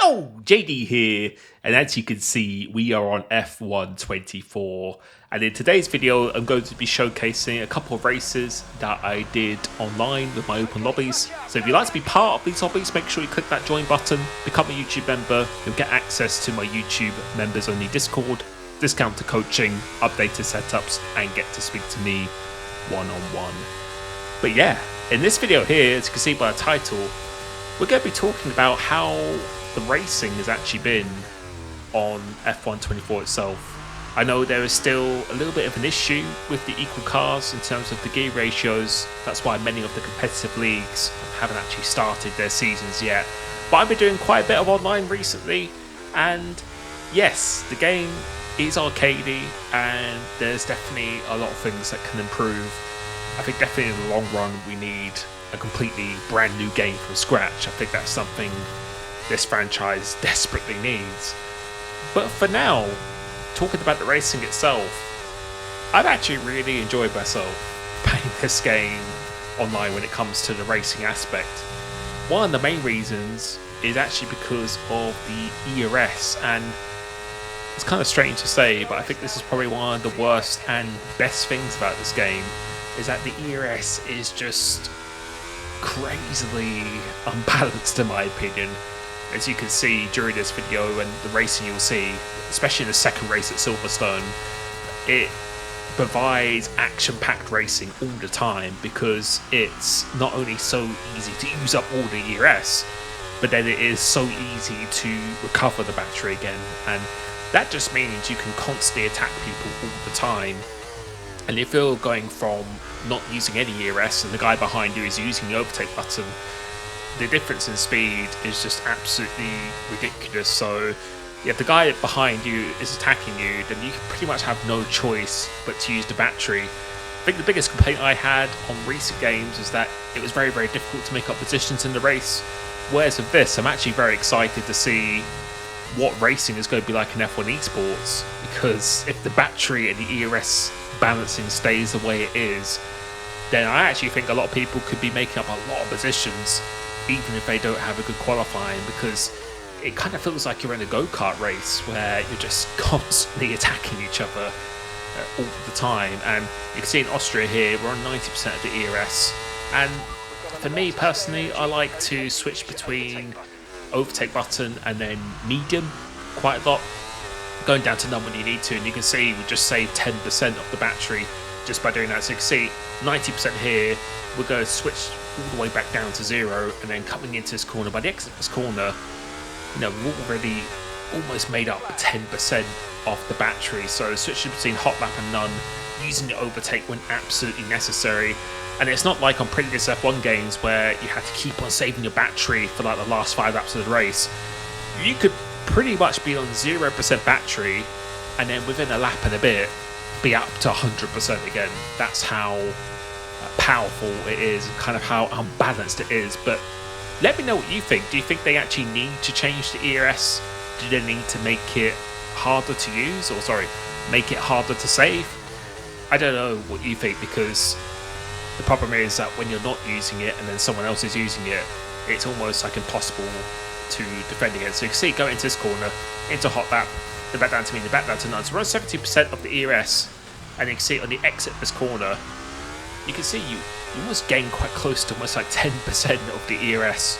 Yo, JD here, and as you can see, we are on F124, and in today's video, I'm going to be showcasing a couple of races that I did online with my open lobbies. So if you'd like to be part of these lobbies, make sure you click that join button, become a YouTube member, you'll get access to my YouTube members only Discord, discounted coaching, updated setups, and get to speak to me one-on-one. But yeah, in this video here, as you can see by the title, we're going to be talking about how the racing has actually been on F124 itself. I know there is still a little bit of an issue with the equal cars in terms of the gear ratios. That's why many of the competitive leagues haven't actually started their seasons yet. But I've been doing quite a bit of online recently, and yes, the game is arcadey and there's definitely a lot of things that can improve. I think definitely in the long run we need a completely brand new game from scratch. I think that's something this franchise desperately needs. But for now, talking about the racing itself, I've actually really enjoyed myself playing this game online when it comes to the racing aspect. One of the main reasons is actually because of the ERS, and it's kind of strange to say, but I think this is probably one of the worst and best things about this game, is that the ERS is just crazily unbalanced in my opinion. As you can see during this video and the racing you'll see, especially in the second race at Silverstone, it provides action-packed racing all the time because it's not only so easy to use up all the ERS, but then it is so easy to recover the battery again, and that just means you can constantly attack people all the time. And if you're going from not using any ERS and the guy behind you is using the overtake button, the difference in speed is just absolutely ridiculous. So if the guy behind you is attacking you, then you pretty much have no choice but to use the battery. I think the biggest complaint I had on recent games is that it was very, very difficult to make up positions in the race. Whereas with this, I'm actually very excited to see what racing is going to be like in F1 Esports, because if the battery and the ERS balancing stays the way it is, then I actually think a lot of people could be making up a lot of positions even if they don't have a good qualifying, because it kind of feels like you're in a go-kart race where you're just constantly attacking each other all the time. And you can see in Austria here, we're on 90% of the ERS, and for me personally, I like to switch between overtake button and then medium quite a lot, going down to none when you need to. And you can see we just saved 10% of the battery just by doing that. So you can see 90% here, we're going to switch all the way back down to 0, and then coming into this corner, by the exit of this corner, you know, we've already almost made up 10% of the battery. So switching between hot lap and none, using the overtake when absolutely necessary. And it's not like on previous F1 games where you had to keep on saving your battery for like the last 5 laps of the race. You could pretty much be on 0% battery and then within a lap and a bit be up to 100% again. That's how powerful it is and kind of how unbalanced it is. But let me know what you think. Do you think they actually need to change the ERS? Do they need to make it harder to use, or sorry, make it harder to save? I don't know what you think, because the problem is that when you're not using it and then someone else is using it, it's almost like impossible to defend against. So you can see going into this corner, into hot lap, the back down to me, the back down to none. So we're on 70% of the ERS, and you can see on the exit of this corner, you can see you almost gain quite close to almost like 10% of the ERS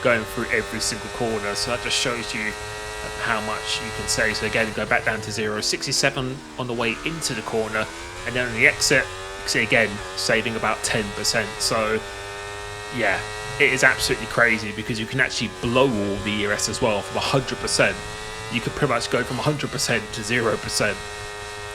going through every single corner. So that just shows you how much you can save. So again, go back down to 0, 67 on the way into the corner, and then on the exit, you can see again saving about 10%. So yeah, it is absolutely crazy because you can actually blow all the ERS as well from 100%. You could pretty much go from 100% to 0%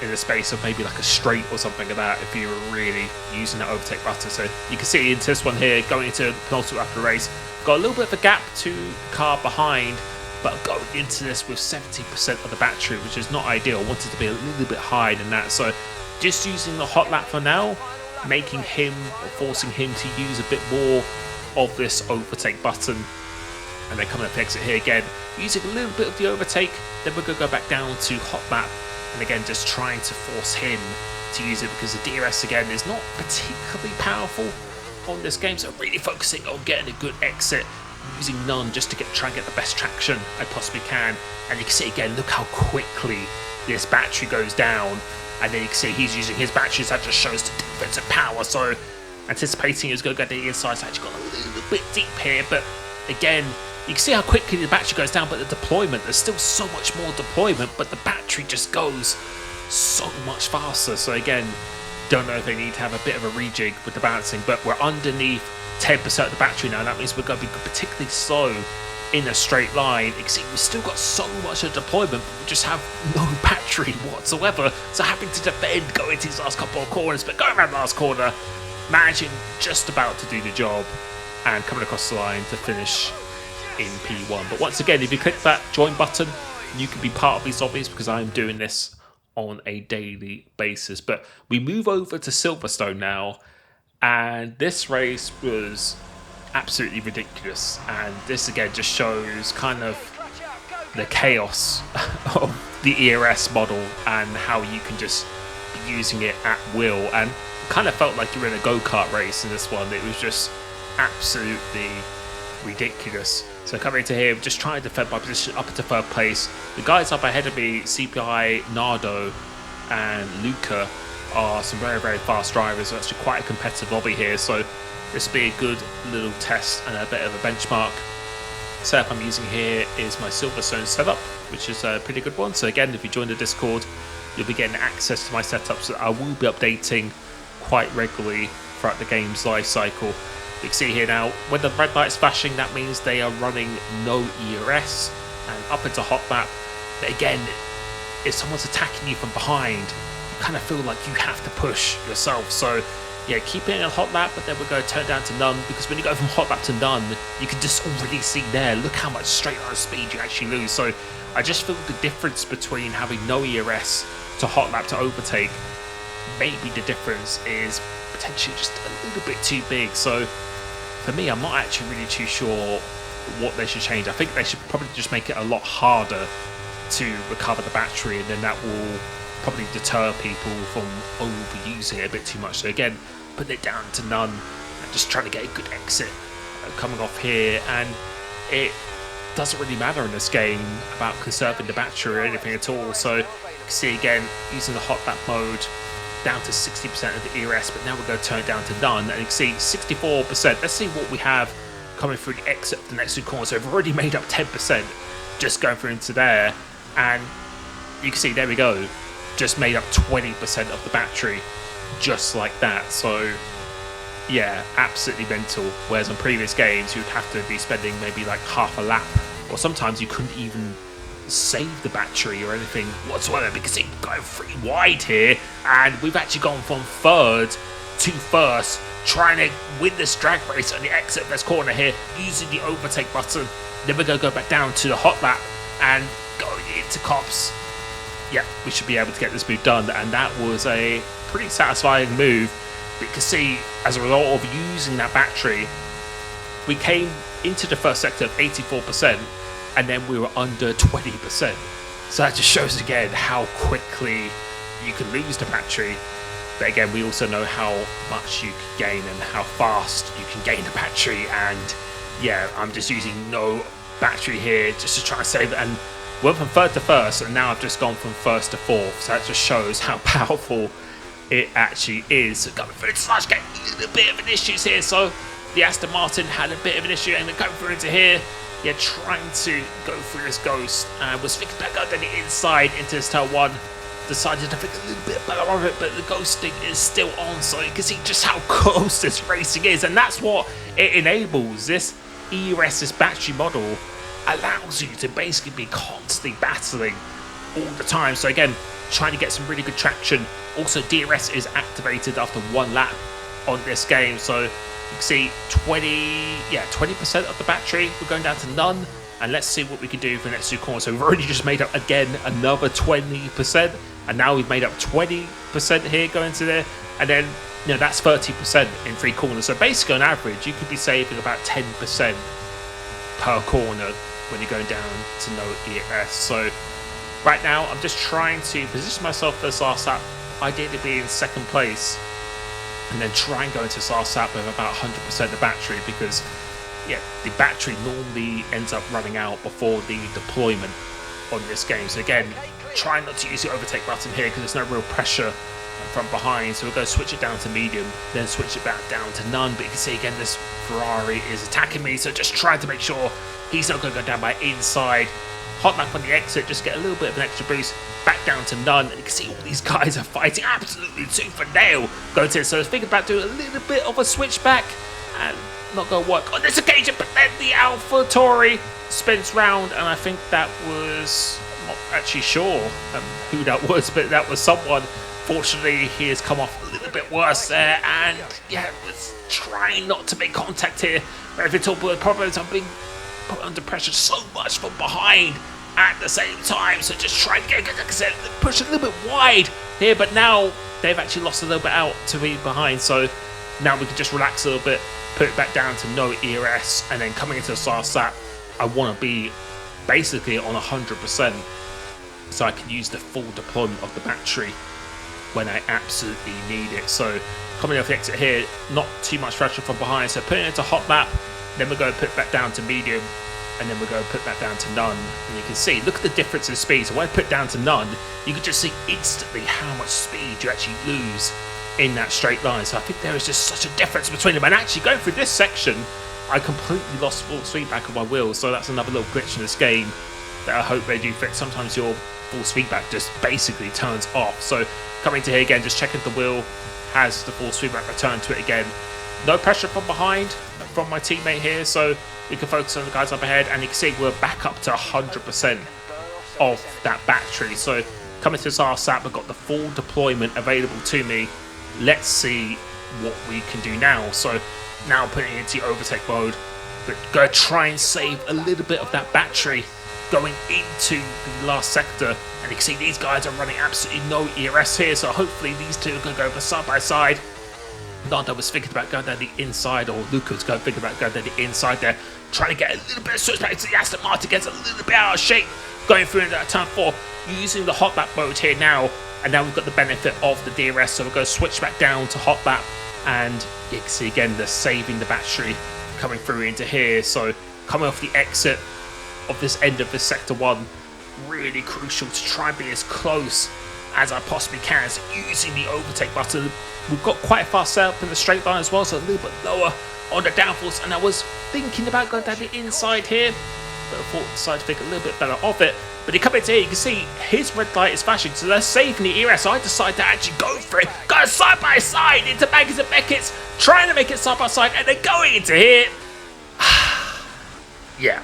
in the space of maybe like a straight or something like that if you were really using that overtake button. So you can see into this one here, going into the penultimate lap of the race, got a little bit of a gap to the car behind, but going into this with 70% of the battery, which is not ideal. I wanted to be a little bit higher than that. So just using the hot lap for now, making him or forcing him to use a bit more of this overtake button, and then coming up to exit here again, using a little bit of the overtake, then we're going to go back down to hot lap, and again just trying to force him to use it, because the DRS again is not particularly powerful on this game. So really focusing on getting a good exit, using none just to try and get the best traction I possibly can. And you can see again, look how quickly this battery goes down. And then you can see he's using his batteries. That just shows the difference in power. So anticipating it's going to go to the inside. It's actually got a little bit deep here. But again, you can see how quickly the battery goes down. But the deployment, there's still so much more deployment. But the battery just goes so much faster. So again, don't know if they need to have a bit of a rejig with the balancing. But we're underneath 10% of the battery now. That means we're going to be particularly slow in a straight line. You can see we've still got so much of deployment, but we just have no battery whatsoever. So having to defend going into these last couple of corners, but going around the last corner, managing just about to do the job and coming across the line to finish in P1. But once again, if you click that join button, you can be part of these zombies because I'm doing this on a daily basis. But we move over to Silverstone now, and this race was absolutely ridiculous, and this again just shows kind of the chaos of the ERS model and how you can just be using it at will. And kind of felt like you were in a go-kart race in this one. It was just absolutely ridiculous. So coming into here, just trying to defend my position up into third place. The guys up ahead of me, CPI, Nardo and Luca, are some very, very fast drivers. So it's actually quite a competitive lobby here. So this will be a good little test and a bit of a benchmark. Setup I'm using here is my Silverstone setup, which is a pretty good one. So again, if you join the Discord, you'll be getting access to my setups that I will be updating quite regularly throughout the game's life cycle. You can see here now, when the red light's flashing, that means they are running no ERS. And up into hot lap, but again, if someone's attacking you from behind, you kind of feel like you have to push yourself. So yeah, keep it in a hot lap, but then we're going to turn down to none, because when you go from hot lap to none, you can just already see there, look how much straight line speed you actually lose. So I just feel the difference between having no ERS to hot lap to overtake, maybe the difference is potentially just a little bit too big. So for me, I'm not actually really too sure what they should change. I think they should probably just make it a lot harder to recover the battery, and then that will probably deter people from overusing it a bit too much. So again, putting it down to none and just trying to get a good exit coming off here. And it doesn't really matter in this game about conserving the battery or anything at all. So you can see again, using the hot lap mode, down to 60% of the ERS, but now we're going to turn it down to none, and you can see 64%. Let's see what we have coming through the exit of the next two corners. So we've already made up 10% just going through into there, and you can see there we go, just made up 20% of the battery just like that. So yeah, absolutely mental. Whereas on previous games, you'd have to be spending maybe like half a lap, or sometimes you couldn't even save the battery or anything whatsoever, because it's going pretty wide here, and we've actually gone from third to first, trying to win this drag race on the exit of this corner here, using the overtake button. Then we're going to go back down to the hot lap and going into cops. Yeah, we should be able to get this move done, and that was a pretty satisfying move. But you can see, as a result of using that battery, we came into the first sector of 84%, and then we were under 20%. So that just shows again how quickly you can lose the battery. But again, we also know how much you can gain and how fast you can gain the battery. And yeah, I'm just using no battery here just to try and save it. And went from third to first, and now I've just gone from first to fourth. So that just shows how powerful it actually is. So going through into Slash, getting a little bit of an issue here. So the Aston Martin had a bit of an issue, and then going through into here, yeah, trying to go through this ghost, and was fixed back up on the inside into this tail one. Decided to think a little bit better of it, but the ghosting is still on, so you can see just how close this racing is, and that's what it enables. This ERS, this battery model, allows you to basically be constantly battling all the time. So again, trying to get some really good traction. Also, DRS is activated after one lap on this game, so you can see 20% of the battery, we're going down to none. And let's see what we can do for the next two corners. So we've already just made up again another 20%, and now we've made up 20% here going to there, and then that's 30% in three corners. So basically on average, you could be saving about 10% per corner when you're going down to no ERS. So right now, I'm just trying to position myself for this last lap, ideally be in second place, and then try and go into this last lap with about 100% of battery, because yeah, the battery normally ends up running out before the deployment on this game. So again, try not to use the overtake button here because there's no real pressure from behind. So we're going to switch it down to medium, then switch it back down to none. But you can see again, this Ferrari is attacking me, so just trying to make sure he's not going to go down by inside. Hot lap on the exit, just get a little bit of an extra boost, back down to none. And you can see all these guys are fighting absolutely tooth and nail. Going to, so I was thinking about doing a little bit of a switchback and not going to work on this occasion. But then the AlphaTauri spins round, and I think that was, I'm not actually sure who that was, but that was someone. Fortunately, he has come off a little bit worse there, and yeah, was trying not to make contact here. But if it's all the problems, I'm being put under pressure so much from behind at the same time. So just trying to get, like I said, push a little bit wide here. But now they've actually lost a little bit out to be behind. So now we can just relax a little bit, put it back down to no ERS, and then coming into the last lap, I want to be basically on 100%, so I can use the full deployment of the battery when I absolutely need it. So coming off the exit here, not too much pressure from behind, so putting it into hot lap, then we're going to put it back down to medium, and then we're going to put that down to none. And you can see, look at the difference in speed. So when I put down to none, you can just see instantly how much speed you actually lose in that straight line. So I think there is just such a difference between them. And actually going through this section, I completely lost full speed back of my wheels. So that's another little glitch in this game that I hope they do fix. Sometimes your full speed back just basically turns off. So coming to here again, just checking the wheel has the full speed back return to it again. No pressure from behind from my teammate here, so we can focus on the guys up ahead, and you can see we're back up to 100% of that battery. So coming to this last lap, I've got the full deployment available to me. Let's see what we can do now. So now putting it into overtake mode, but go try and save a little bit of that battery going into the last sector. And you can see these guys are running absolutely no ERS here, so hopefully these two are going to go side by side. Nando was thinking about going down the inside, or Luca was thinking about going down the inside there, trying to get a little bit of switch back to the Aston Martin, gets a little bit out of shape going through into that turn 4, using the hot lap mode here now, and now we've got the benefit of the DRS, so we're going to switch back down to hot lap, and you can see again the saving the battery coming through into here. So coming off the exit of this end of this sector 1, really crucial to try and be as close as I possibly can. So using the overtake button, we've got quite a fast setup in the straight line as well, so a little bit lower on the downforce. And I was thinking about going down the inside here, but I thought decided to think a little bit better of it. But you come into here, you can see his red light is flashing, so they're saving the ERS. So I decided to actually go for it, go side by side into Baggins and Beckett's, trying to make it side by side, and then going into here. Yeah,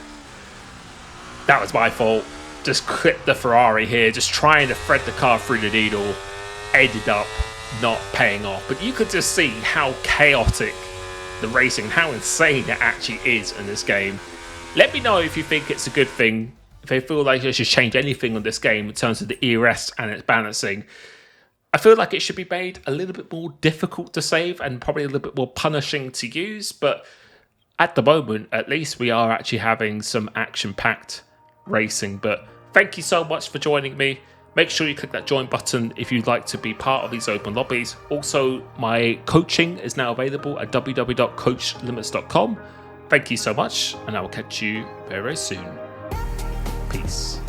that was my fault. Just clipped the Ferrari here, just trying to thread the car through the needle, ended up not paying off. But you could just see how chaotic the racing, how insane it actually is in this game. Let me know if you think it's a good thing, if they feel like they should change anything on this game in terms of the ERS and its balancing. I feel like it should be made a little bit more difficult to save and probably a little bit more punishing to use, but at the moment, at least, we are actually having some action-packed racing. But thank you so much for joining me. Make sure you click that join button if you'd like to be part of these open lobbies. Also, my coaching is now available at www.coachlimitless.com. Thank you so much, and I will catch you very, very soon. Peace.